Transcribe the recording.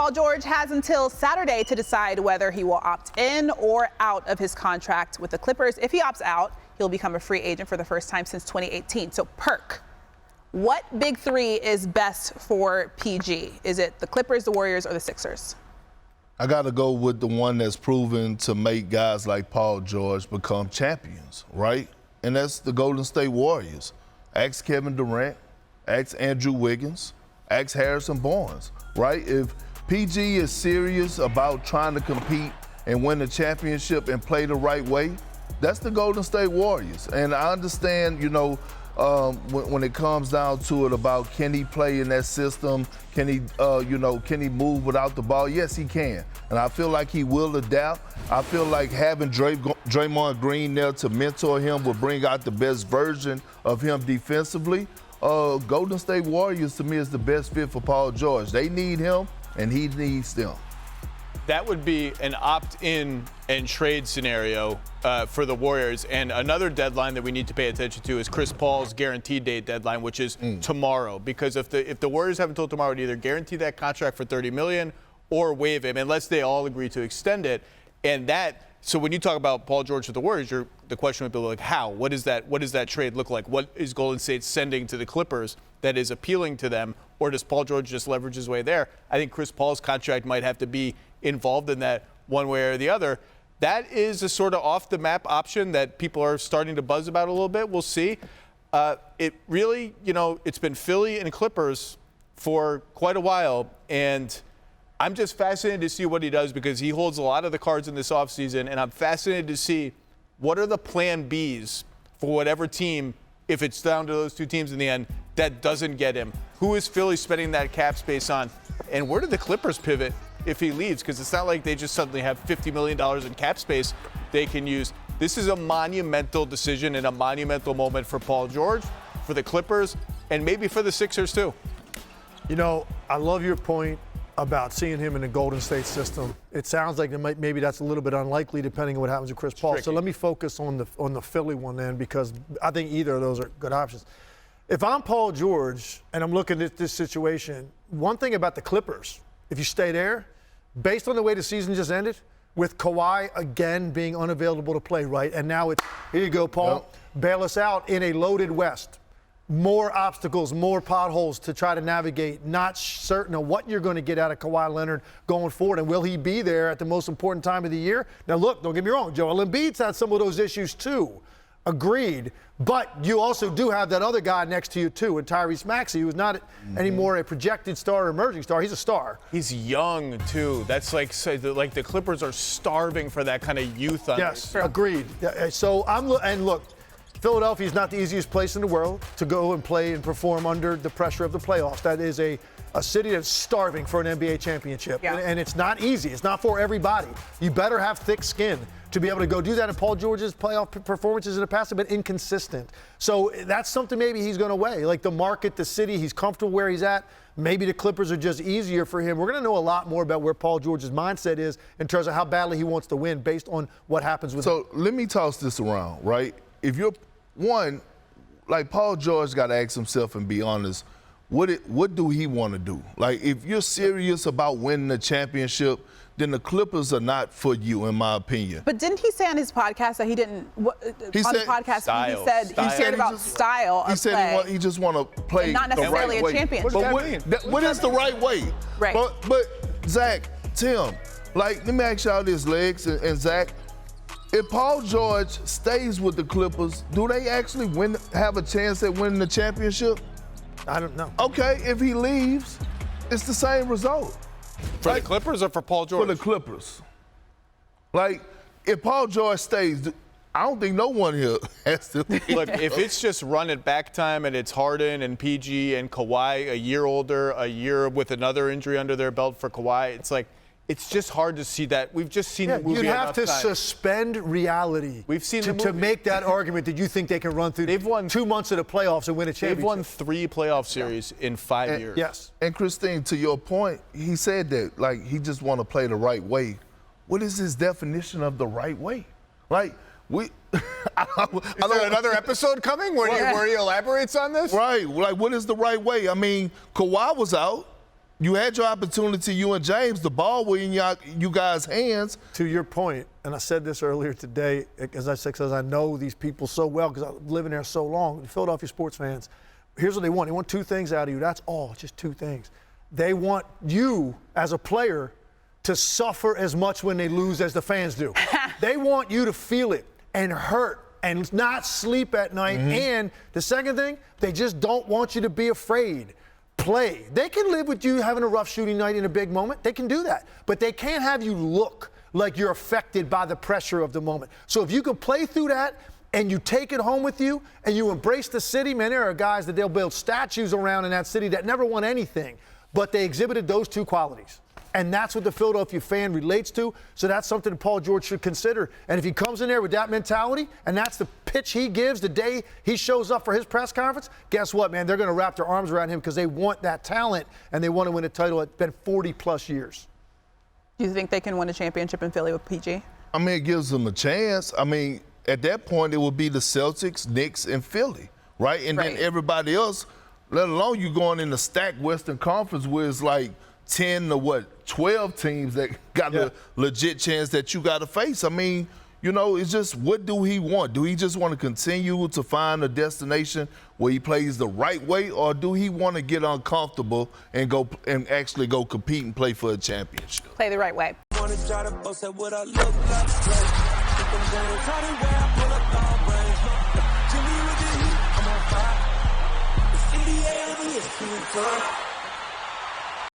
Paul George has until Saturday to decide whether he will opt in or out of his contract with the Clippers. If he opts out, he'll become a free agent for the first time since 2018. So, Perk, what big three is best for PG? Is it the Clippers, the Warriors, or the Sixers? I got to go with the one that's proven to make guys like Paul George become champions, right? And that's the Golden State Warriors. Ask Kevin Durant, ask Andrew Wiggins, ask Harrison Barnes, right? If PG is serious about trying to compete and win a championship and play the right way, that's the Golden State Warriors. And I understand, when it comes down to it about can he play in that system, can he move without the ball? Yes, he can. And I feel like he will adapt. I feel like having Draymond Green there to mentor him will bring out the best version of him defensively. Golden State Warriors, to me, is the best fit for Paul George. They need him, and he needs them. That would be an opt-in and trade scenario for the Warriors. And another deadline that we need to pay attention to is Chris Paul's guaranteed date deadline, which is tomorrow. Because if the Warriors have until tomorrow to either guarantee that contract for $30 million or waive him, unless they all agree to extend it. And so when you talk about Paul George with the Warriors, the question would be like, how? What does that trade look like? What is Golden State sending to the Clippers that is appealing to them? Or does Paul George just leverage his way there? I think Chris Paul's contract might have to be involved in that one way or the other. That is a sort of off-the-map option that people are starting to buzz about a little bit. We'll see. It really, it's been Philly and Clippers for quite a while, and I'm just fascinated to see what he does because he holds a lot of the cards in this offseason, and I'm fascinated to see what are the plan Bs for whatever team, if it's down to those two teams in the end, that doesn't get him. Who is Philly spending that cap space on? And where do the Clippers pivot if he leaves? Because it's not like they just suddenly have $50 million in cap space they can use. This is a monumental decision and a monumental moment for Paul George, for the Clippers, and maybe for the Sixers too. I love your point about seeing him in the Golden State system. It sounds like maybe that's a little bit unlikely depending on what happens with Chris Paul. So let me focus on the Philly one then, because I think either of those are good options. If I'm Paul George and I'm looking at this situation, one thing about the Clippers, if you stay there, based on the way the season just ended, with Kawhi again being unavailable to play, right? And now it's, here you go, Paul, bail us out in a loaded West. More obstacles, more potholes to try to navigate. Not certain of what you're going to get out of Kawhi Leonard going forward. And will he be there at the most important time of the year? Now, look, don't get me wrong. Joel Embiid's had some of those issues, too. Agreed. But you also do have that other guy next to you, too, and Tyrese Maxey, who's not anymore a projected star or emerging star. He's a star. He's young, too. That's like the Clippers are starving for that kind of youth on Yes, agreed. So and look, Philadelphia is not the easiest place in the world to go and play and perform under the pressure of the playoffs. That is a city that's starving for an NBA championship. Yeah. And it's not easy. It's not for everybody. You better have thick skin to be able to go do that. And Paul George's playoff performances in the past have been inconsistent. So that's something maybe he's going to weigh. Like the market, the city, he's comfortable where he's at. Maybe the Clippers are just easier for him. We're going to know a lot more about where Paul George's mindset is in terms of how badly he wants to win based on what happens with him. So let me toss this around, right? If you're one, like Paul George got to ask himself and be honest, what do he want to do? Like, if you're serious about winning a championship, then the Clippers are not for you, in my opinion. But didn't he say on his podcast that he didn't? He said he cared about style of play. He said he just want to play and not necessarily the right a championship. What is the right way? Right. But Zach, Tim, like, let me ask y'all this, Legs and Zach. If Paul George stays with the Clippers, do they actually have a chance at winning the championship? I don't know. Okay, if he leaves, it's the same result. For the Clippers or for Paul George? For the Clippers. Like, if Paul George stays, I don't think no one here has to. Look, if it's just run it back time and it's Harden and PG and Kawhi a year older, a year with another injury under their belt for Kawhi, it's like, it's just hard to see that. We've just seen the movie. You'd have to suspend reality. We've seen to make that argument that you think they can run through. They've won 2 months of the playoffs and win a championship. They've won 3 playoff series in 5 years. Yes. And Christine, to your point, he said that, like, he just want to play the right way. What is his definition of the right way? Like, is there another episode coming where he elaborates on this? Right. Like, what is the right way? I mean, Kawhi was out. you had your opportunity, you and James. The ball was in you guys' hands. To your point, and I said this earlier today, as I said, because I know these people so well because I've lived in there so long. The Philadelphia sports fans, here's what they want. They want two things out of you. That's all, just two things. They want you as a player to suffer as much when they lose as the fans do. They want you to feel it and hurt and not sleep at night. And the second thing, they just don't want you to be afraid. Play. They can live with you having a rough shooting night in a big moment. They can do that. But they can't have you look like you're affected by the pressure of the moment. So if you can play through that and you take it home with you and you embrace the city, man, there are guys that they'll build statues around in that city that never won anything, but they exhibited those two qualities. And that's what the Philadelphia fan relates to. So that's something Paul George should consider. And if he comes in there with that mentality, and that's the pitch he gives the day he shows up for his press conference, guess what, man? They're going to wrap their arms around him because they want that talent and they want to win a title. It's been 40-plus years. Do you think they can win a championship in Philly with PG? I mean, it gives them a chance. I mean, at that point, it would be the Celtics, Knicks, and Philly, right? And then everybody else, let alone you going in the stacked Western Conference where it's like 10 to 12 teams that got a legit chance that you got to face. I mean, you know, it's just, what do he want? Do he just want to continue to find a destination where he plays the right way, or do he want to get uncomfortable and go and actually go compete and play for a championship? Play the right way. I'm on fire.